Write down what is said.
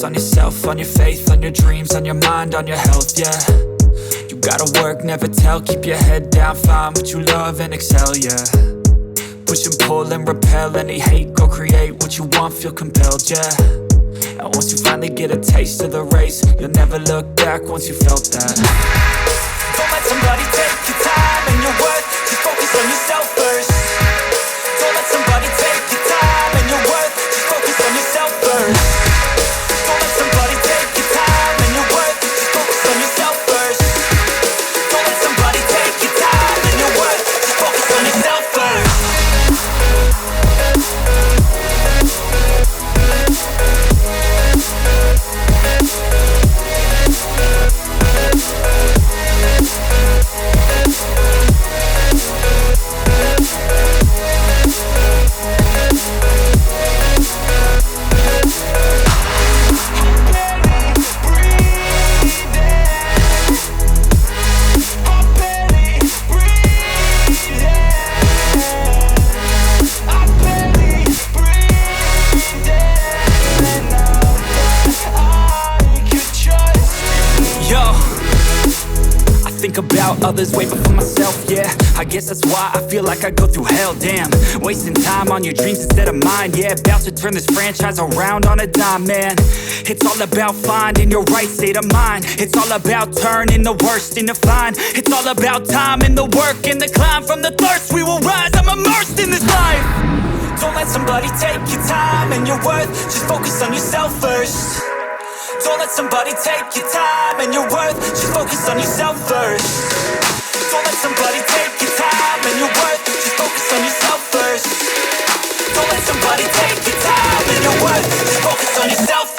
focus on yourself, on your faith, on your dreams, on your mind, on your health, yeah. You gotta work, never tell, keep your head down, find what you love and excel, yeah. Push and pull and repel any hate, go create what you want, feel compelled, yeah. And once you finally get a taste of the race, you'll never look back once you felt that. Don't let somebody take your time and your worth, just focus on yourself first. Don't let somebody take your time and your worth, just focus on yourself first. Don't let somebody take your time and your worth, just focus on yourself first. Don't let somebody take your time and your worth, just focus on yourself first. Think about others way before myself, yeah. I guess that's why I feel like I go through hell, damn. Wasting time on your dreams instead of mine, yeah. About to turn this franchise around on a dime, man. It's all about finding your right state of mind. It's all about turning the worst into fine. It's all about time and the work and the climb. From the thirst we will rise, I'm immersed in this life. Don't let somebody take your time and your worth, just focus on yourself first. Don't let somebody take your time and your worth, just focus on yourself first. Don't let somebody take your time and your worth, just focus on yourself first. Don't let somebody take your time and your worth, just focus on yourself